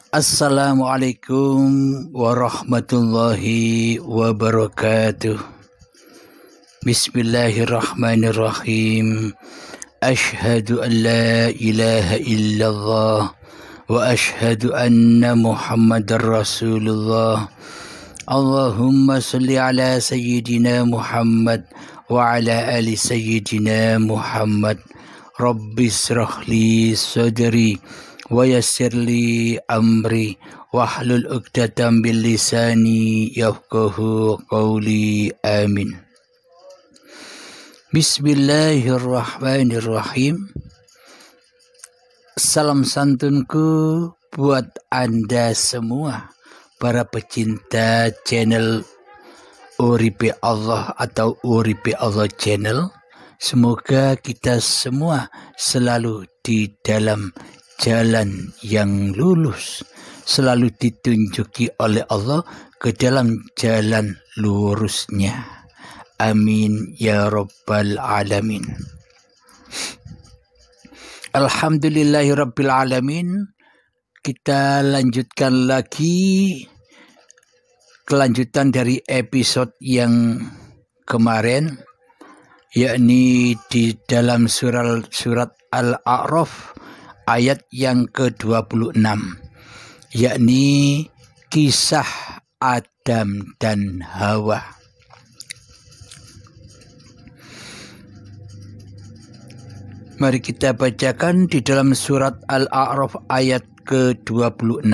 Assalamualaikum warahmatullahi wabarakatuh. Bismillahirrahmanirrahim. Ashhadu an la ilaha illallah wa ashhadu anna Muhammadar Rasulullah. Allahumma salli ala sayyidina Muhammad wa ala ali sayyidina Muhammad. Rabbi israh li sadri wa yassir li amri wahlul 'uqdatam bil lisani yafqahu qawli. Amin. Bismillahirrahmanirrahim. Salam santunku buat Anda semua, para pecinta channel Uripe Allah atau Uripe Allah channel. Semoga kita semua selalu di dalam jalan yang lurus, selalu ditunjuki oleh Allah ke dalam jalan lurusnya. Amin ya rabbal alamin. Alhamdulillahi rabbil alamin. Kita lanjutkan lagi kelanjutan dari episode yang kemarin, yakni di dalam surat Al-A'raf ayat yang ke-26, yakni kisah Adam dan Hawa. Mari kita bacakan di dalam surat Al-A'raf ayat ke-26.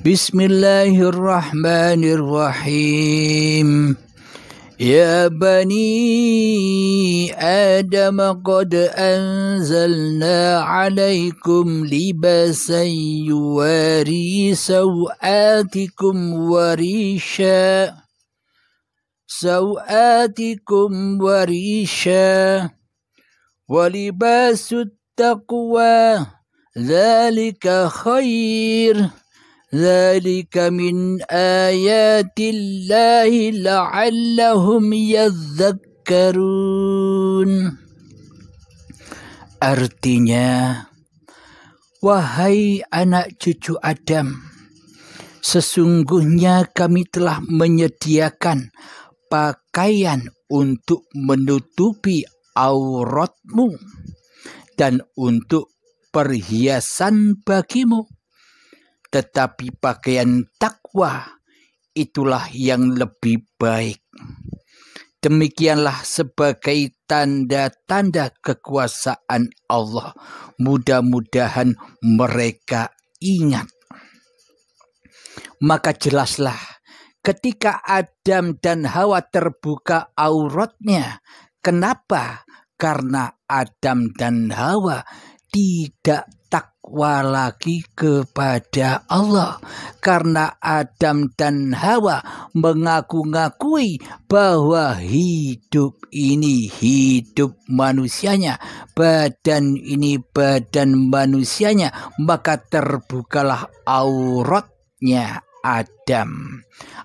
Bismillahirrahmanirrahim. Ya bani Adam qad anzalna alaikum libasan yuwari sawatikum warisha walibasut taqwa dzalika khair. Dzalika min ayatillahi la'allahum yadhakkarun. Artinya, wahai anak cucu Adam, sesungguhnya kami telah menyediakan pakaian untuk menutupi auratmu dan untuk perhiasan bagimu. Tetapi pakaian takwa itulah yang lebih baik. Demikianlah sebagai tanda-tanda kekuasaan Allah. Mudah-mudahan mereka ingat. Maka jelaslah ketika Adam dan Hawa terbuka auratnya. Kenapa? Karena Adam dan Hawa tidak takwa lagi kepada Allah, karena Adam dan Hawa mengaku-ngakui bahwa hidup ini hidup manusianya, badan ini badan manusianya, maka terbukalah auratnya Adam.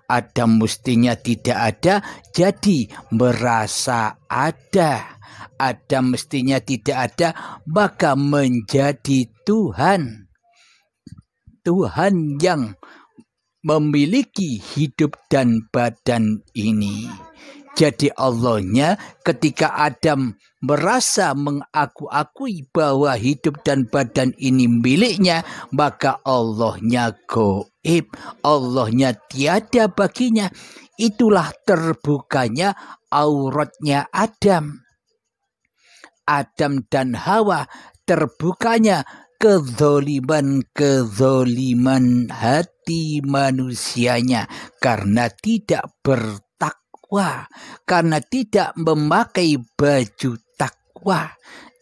Adam mestinya tidak ada, jadi merasa ada. Adam mestinya tidak ada, maka menjadi Tuhan. Tuhan yang memiliki hidup dan badan ini. Jadi Allahnya ketika Adam merasa mengaku-akui bahwa hidup dan badan ini miliknya, maka Allahnya gaib, Allahnya tiada baginya. Itulah terbukanya auratnya Adam. Adam dan Hawa terbukanya kezoliman hati manusianya karena tidak bertakwa, karena tidak memakai baju takwa,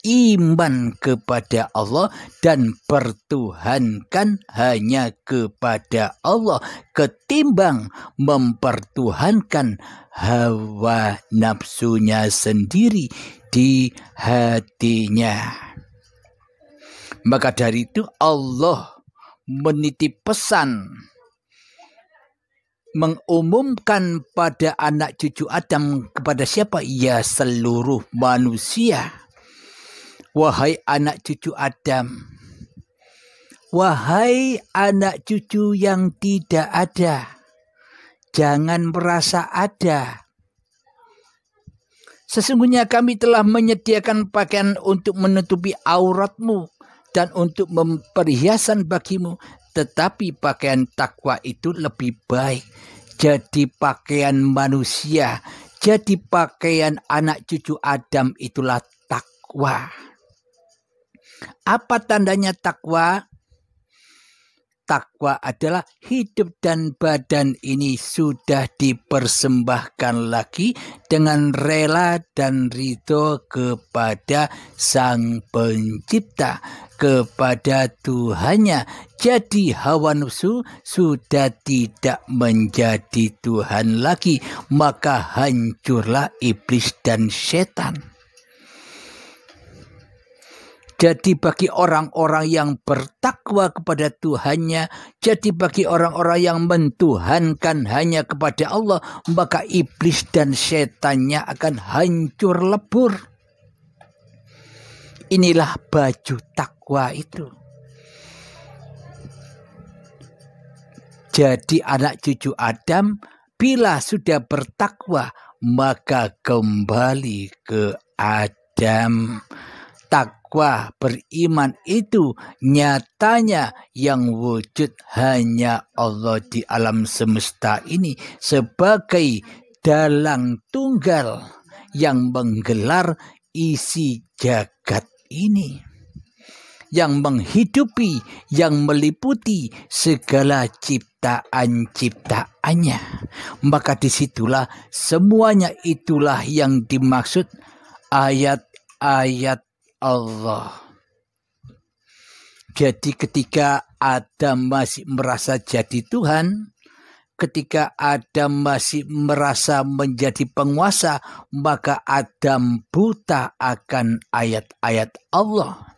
iman kepada Allah dan bertuhankan hanya kepada Allah ketimbang mempertuhankan hawa nafsunya sendiri di hatinya. Maka dari itu Allah menitip pesan, mengumumkan pada anak cucu Adam, kepada siapa? Ya, seluruh manusia. Wahai anak cucu Adam, Wahai anak cucu yang tidak ada, jangan merasa ada. Sesungguhnya kami telah menyediakan pakaian untuk menutupi auratmu dan untuk perhiasan bagimu. Tetapi pakaian takwa itu lebih baik. Jadi pakaian manusia, jadi pakaian anak cucu Adam itulah takwa. Apa tandanya takwa? Takwa adalah hidup dan badan ini sudah dipersembahkan lagi dengan rela dan ridho kepada Sang Pencipta, kepada Tuhannya. Jadi hawa nafsu sudah tidak menjadi Tuhan lagi, maka hancurlah iblis dan setan. Jadi bagi orang-orang yang bertakwa kepada Tuhannya, jadi bagi orang-orang yang mentuhankan hanya kepada Allah, maka iblis dan setannya akan hancur lebur. Inilah baju takwa itu. Jadi anak cucu Adam bila sudah bertakwa, maka kembali ke Adam. Takwa beriman itu nyatanya yang wujud hanya Allah di alam semesta ini sebagai dalang tunggal yang menggelar isi jagat ini, yang menghidupi, yang meliputi segala ciptaan-ciptaannya. Maka disitulah semuanya itulah yang dimaksud ayat-ayat Allah. Jadi ketika Adam masih merasa jadi Tuhan, ketika Adam masih merasa menjadi penguasa, maka Adam buta akan ayat-ayat Allah.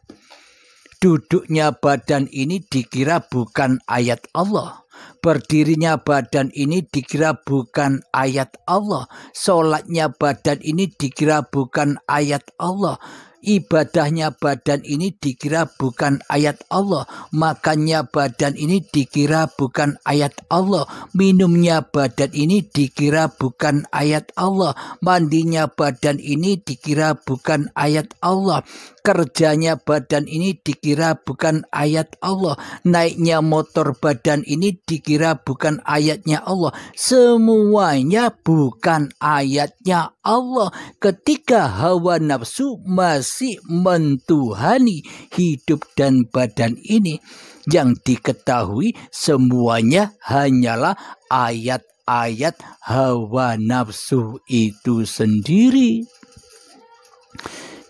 Duduknya badan ini dikira bukan ayat Allah. Berdirinya badan ini dikira bukan ayat Allah. Sholatnya badan ini dikira bukan ayat Allah. Ibadahnya badan ini dikira bukan ayat Allah. Makannya badan ini dikira bukan ayat Allah. Minumnya badan ini dikira bukan ayat Allah. Mandinya badan ini dikira bukan ayat Allah. Kerjanya badan ini dikira bukan ayat Allah. Naiknya motor badan ini dikira bukan ayatnya Allah. Semuanya bukan ayatnya Allah. Ketika hawa nafsu masih mentuhani hidup dan badan ini, yang diketahui semuanya hanyalah ayat-ayat hawa nafsu itu sendiri.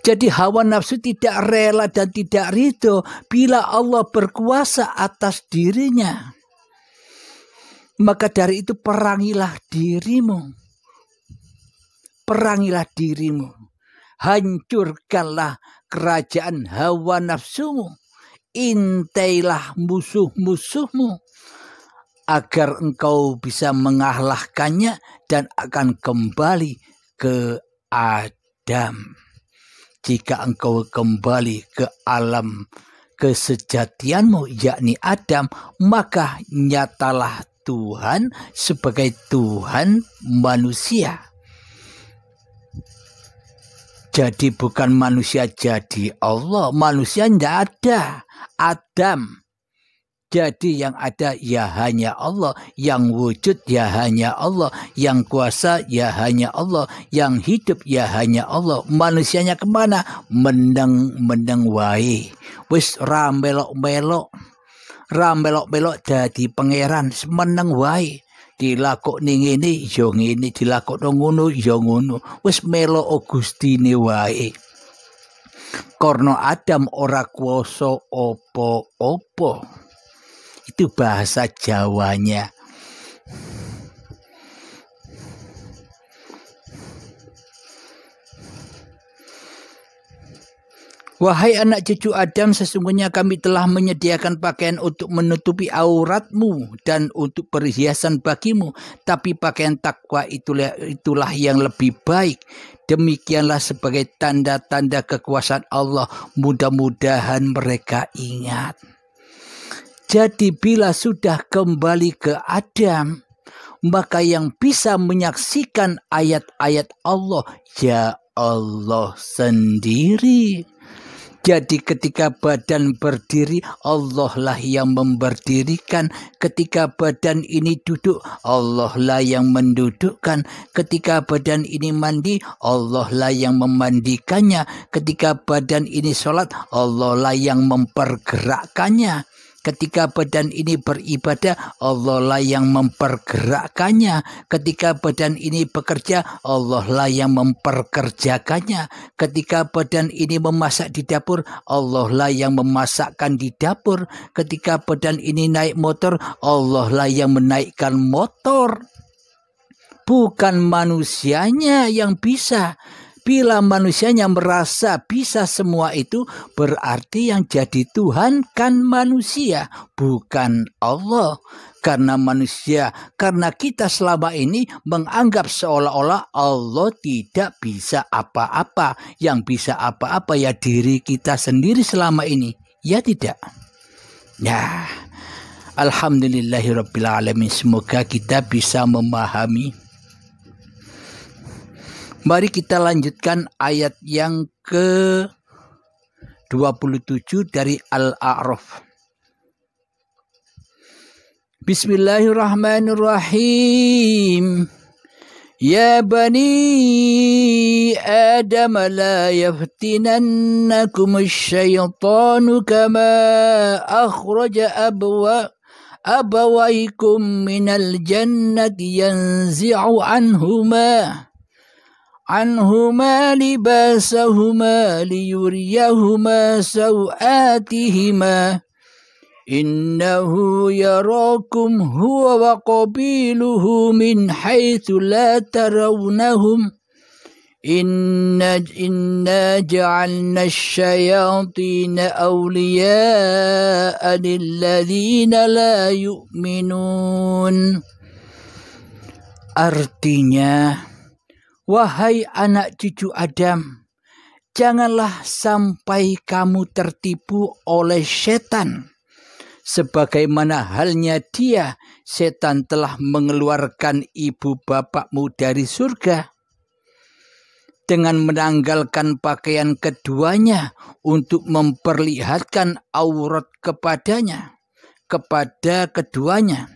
Jadi hawa nafsu tidak rela dan tidak ridho bila Allah berkuasa atas dirinya. Maka dari itu perangilah dirimu. Perangilah dirimu. Hancurkanlah kerajaan hawa nafsumu. Intailah musuh-musuhmu. Agar engkau bisa mengalahkannya dan akan kembali ke Adam. Jika engkau kembali ke alam kesejatianmu, yakni Adam, maka nyatalah Tuhan sebagai Tuhan manusia. Jadi bukan manusia jadi Allah, manusia tidak ada, Adam. Jadi yang ada ya hanya Allah, yang wujud ya hanya Allah, yang kuasa ya hanya Allah, yang hidup ya hanya Allah. Manusianya kemana? Meneng wae. Wis ra melok-melok dadi pangeran, meneng wae. Dilakokne ngene ya ngene, dilakokno ngono ya ngono. Wis melok Gustine wae. Karena Adam ora kuwasa apa-apa. Itu bahasa Jawanya. Wahai anak cucu Adam, sesungguhnya kami telah menyediakan pakaian untuk menutupi auratmu dan untuk perhiasan bagimu. Tapi pakaian takwa itulah yang lebih baik. Demikianlah sebagai tanda-tanda kekuasaan Allah. Mudah-mudahan mereka ingat. Jadi bila sudah kembali ke Adam, maka yang bisa menyaksikan ayat-ayat Allah, ya Allah sendiri. Jadi ketika badan berdiri, Allah lah yang memberdirikan. Ketika badan ini duduk, Allah lah yang mendudukkan. Ketika badan ini mandi, Allah lah yang memandikannya. Ketika badan ini sholat, Allah lah yang mempergerakkannya. Ketika badan ini beribadah, Allah lah yang mempergerakkannya. Ketika badan ini bekerja, Allah lah yang memperkerjakannya. Ketika badan ini memasak di dapur, Allah lah yang memasakkan di dapur. Ketika badan ini naik motor, Allah lah yang menaikkan motor. Bukan manusianya yang bisa. Bila manusianya merasa bisa semua itu, berarti yang jadi Tuhan kan manusia, bukan Allah. Karena manusia, karena kita selama ini menganggap seolah-olah Allah tidak bisa apa-apa. Yang bisa apa-apa ya diri kita sendiri selama ini. Ya tidak? Ya, alhamdulillahirrabbilalamin. Semoga kita bisa memahami. Mari kita lanjutkan ayat yang ke-27 dari Al-A'raf. Bismillahirrahmanirrahim. Ya bani Adam la yaftinannakum asy-syaitanu kama akhraja abawaykum minal jannati yanzi'u عنهما لباسهما ليريهما سوآتهما إنه يراكم هو وقبيله من حيث لا ترونهم إنا جعلنا الشياطين أولياء للذين لا يؤمنون. Artinya, wahai anak cucu Adam, janganlah sampai kamu tertipu oleh setan. Sebagaimana halnya dia, setan telah mengeluarkan ibu bapakmu dari surga dengan menanggalkan pakaian keduanya untuk memperlihatkan aurat kepada keduanya.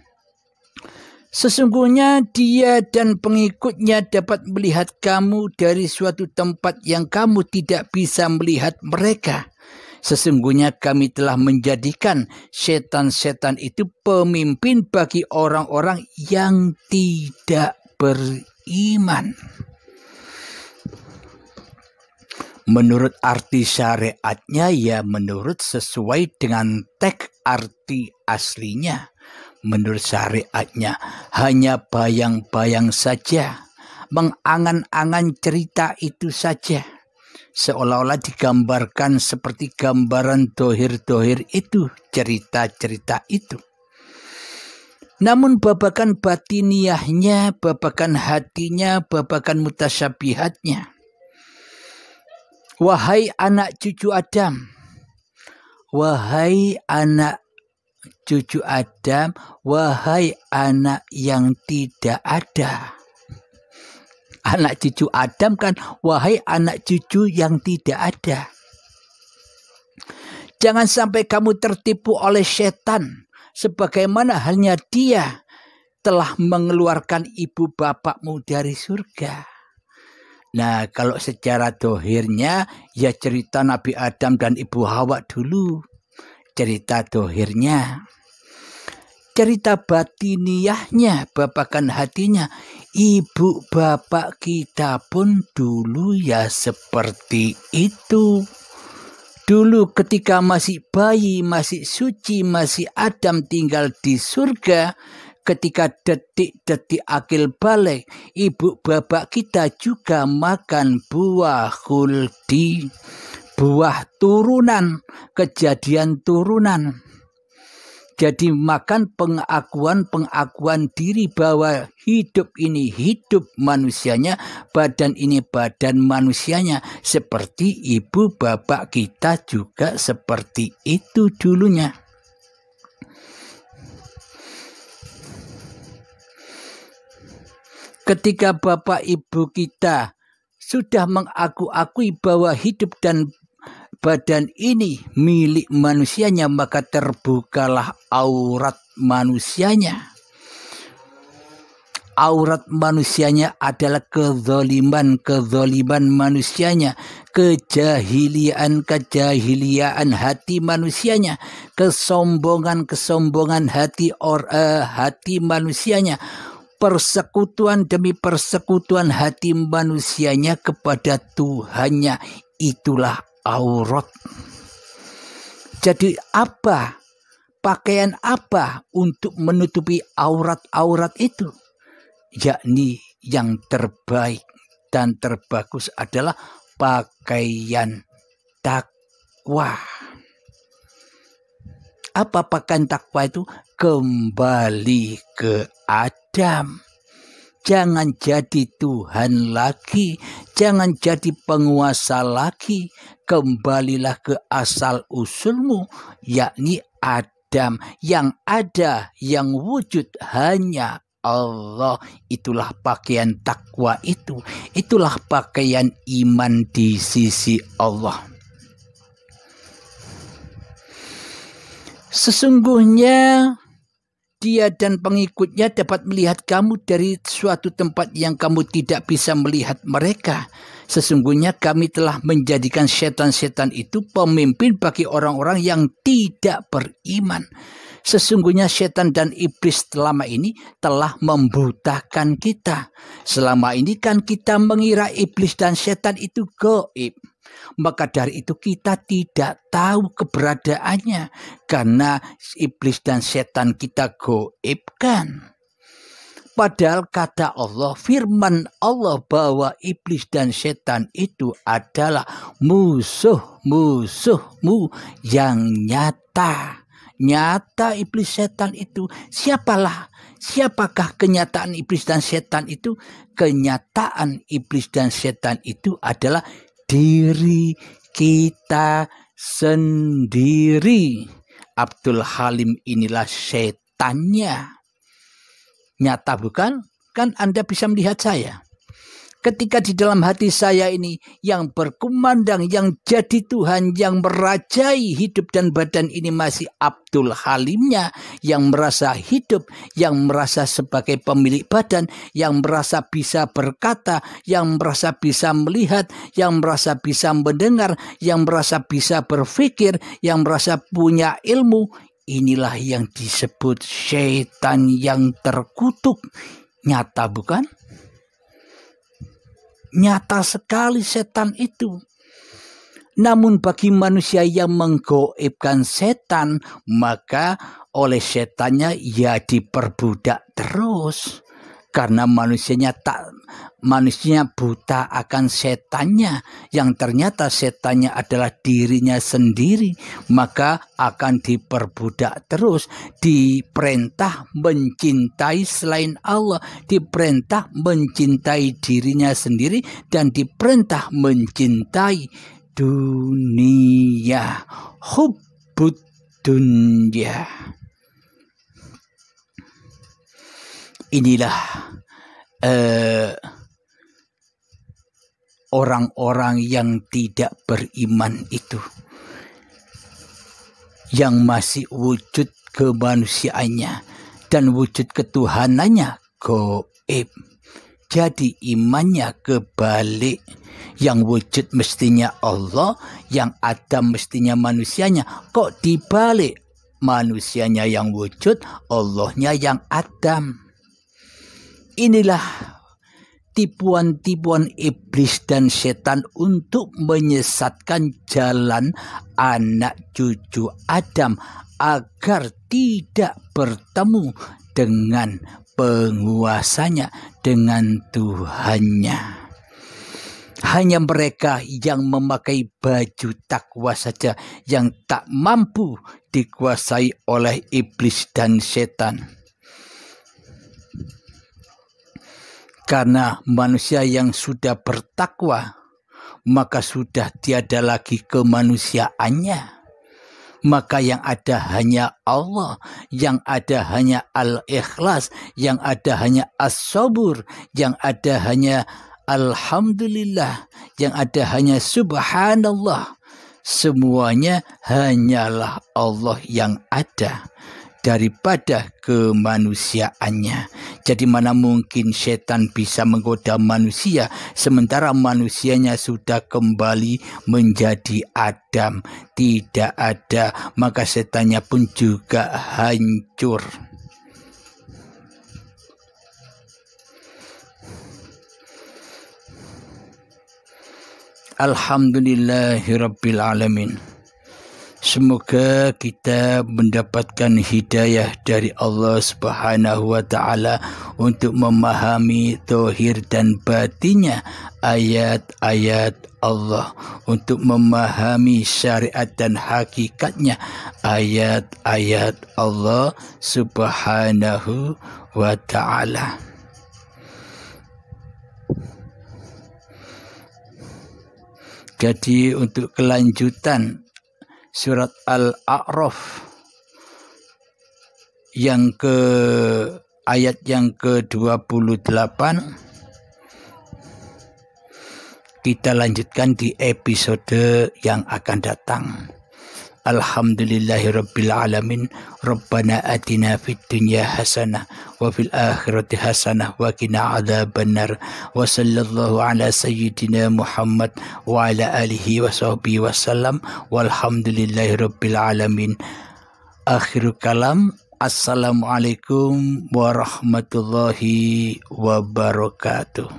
Sesungguhnya dia dan pengikutnya dapat melihat kamu dari suatu tempat yang kamu tidak bisa melihat mereka. Sesungguhnya kami telah menjadikan setan-setan itu pemimpin bagi orang-orang yang tidak beriman. Menurut arti syariatnya, ya menurut sesuai dengan teks arti aslinya. Menurut syariatnya hanya bayang-bayang saja, mengangan-angan cerita itu saja, seolah-olah digambarkan seperti gambaran dohir-dohir itu, cerita-cerita itu. Namun babakan batiniahnya, babakan hatinya, babakan mutasyabihatnya. Wahai anak cucu Adam, wahai anak cucu Adam, wahai anak yang tidak ada. Anak cucu Adam kan, wahai anak cucu yang tidak ada. Jangan sampai kamu tertipu oleh setan, sebagaimana halnya dia telah mengeluarkan ibu bapakmu dari surga. Nah, kalau secara dohirnya, ya cerita Nabi Adam dan Ibu Hawa dulu. Cerita dohirnya. Cerita batiniahnya, babakan hatinya, ibu bapak kita pun dulu ya seperti itu. Dulu ketika masih bayi, masih suci, masih Adam tinggal di surga, ketika detik-detik akil balik, ibu bapak kita juga makan buah khuldi, buah turunan, kejadian turunan. Jadi makan pengakuan diri bahwa hidup ini hidup manusianya, badan ini badan manusianya. Seperti ibu bapak kita juga seperti itu dulunya. Ketika Bapak Ibu kita sudah mengaku-akui bahwa hidup dan badan ini milik manusianya, maka terbukalah aurat manusianya. Aurat manusianya adalah kezaliman manusianya, kejahilian hati manusianya, kesombongan hati manusianya, persekutuan demi persekutuan hati manusianya kepada Tuhannya. Itulah aurat. Jadi apa? Pakaian apa untuk menutupi aurat-aurat itu? Yakni yang terbaik dan terbagus adalah pakaian takwa. Apa pakaian takwa itu? Kembali ke Adam. Jangan jadi Tuhan lagi, jangan jadi penguasa lagi. Kembalilah ke asal usulmu, yakni Adam. Yang ada, yang wujud hanya Allah. Itulah pakaian takwa itu. Itulah pakaian iman di sisi Allah. Sesungguhnya dia dan pengikutnya dapat melihat kamu dari suatu tempat yang kamu tidak bisa melihat mereka. Sesungguhnya kami telah menjadikan setan-setan itu pemimpin bagi orang-orang yang tidak beriman. Sesungguhnya setan dan iblis selama ini telah membutakan kita. Selama ini kan kita mengira iblis dan setan itu gaib. Maka dari itu kita tidak tahu keberadaannya. Karena iblis dan setan kita gaib kan. Padahal kata Allah, firman Allah bahwa iblis dan setan itu adalah musuh-musuhmu yang nyata. Nyata iblis setan itu. Siapakah kenyataan iblis dan setan itu? Kenyataan iblis dan setan itu adalah diri kita sendiri. Abdul Halim inilah setannya. Nyata bukan? Kan Anda bisa melihat saya. Ketika di dalam hati saya ini yang berkumandang, yang jadi Tuhan, yang merajai hidup dan badan ini masih Abdul Halimnya, yang merasa hidup, yang merasa sebagai pemilik badan, yang merasa bisa berkata, yang merasa bisa melihat, yang merasa bisa mendengar, yang merasa bisa berpikir, yang merasa punya ilmu. Inilah yang disebut setan yang terkutuk. Nyata bukan? Nyata sekali setan itu. Namun bagi manusia yang menggaibkan setan, maka oleh setannya ya diperbudak terus. Karena manusianya buta akan setannya, yang ternyata setannya adalah dirinya sendiri, maka akan diperbudak terus, diperintah mencintai selain Allah, diperintah mencintai dirinya sendiri, dan diperintah mencintai dunia. Hubbud dunya. Inilah orang-orang yang tidak beriman itu, yang masih wujud kemanusiaannya dan wujud ketuhanannya gaib. Jadi imannya kebalik. Yang wujud mestinya Allah, yang ada mestinya manusianya. Kok dibalik? Manusianya yang wujud, Allahnya yang Adam. Inilah tipuan-tipuan iblis dan setan untuk menyesatkan jalan anak cucu Adam agar tidak bertemu dengan penguasanya, dengan Tuhannya. Hanya mereka yang memakai baju takwa saja yang tak mampu dikuasai oleh iblis dan setan. Karena manusia yang sudah bertakwa, maka sudah tiada lagi kemanusiaannya. maka yang ada hanya Allah, yang ada hanya al-ikhlas, yang ada hanya as-sabur, yang ada hanya alhamdulillah, yang ada hanya subhanallah. Semuanya hanyalah Allah yang ada daripada kemanusiaannya. Jadi mana mungkin setan bisa menggoda manusia sementara manusianya sudah kembali menjadi Adam. Tidak ada, maka setannya pun juga hancur. Alhamdulillahirabbil alamin. Semoga kita mendapatkan hidayah dari Allah Subhanahu wa Ta'ala untuk memahami zahir dan batinnya ayat-ayat Allah, untuk memahami syariat dan hakikatnya ayat-ayat Allah Subhanahu wa Ta'ala. Jadi untuk kelanjutan surat Al-A'raf yang ayat yang ke-28 kita lanjutkan di episode yang akan datang. Alhamdulillahirabbil alamin. Rabbana atina fid dunya hasanah wa fil akhirati hasanah wa qina adzabannar. Wa sallallahu ala sayyidina Muhammad wa ala alihi wa sahbihi wasallam. Walhamdulillahirabbil alamin. Akhirul kalam. Assalamualaikum warahmatullahi wabarakatuh.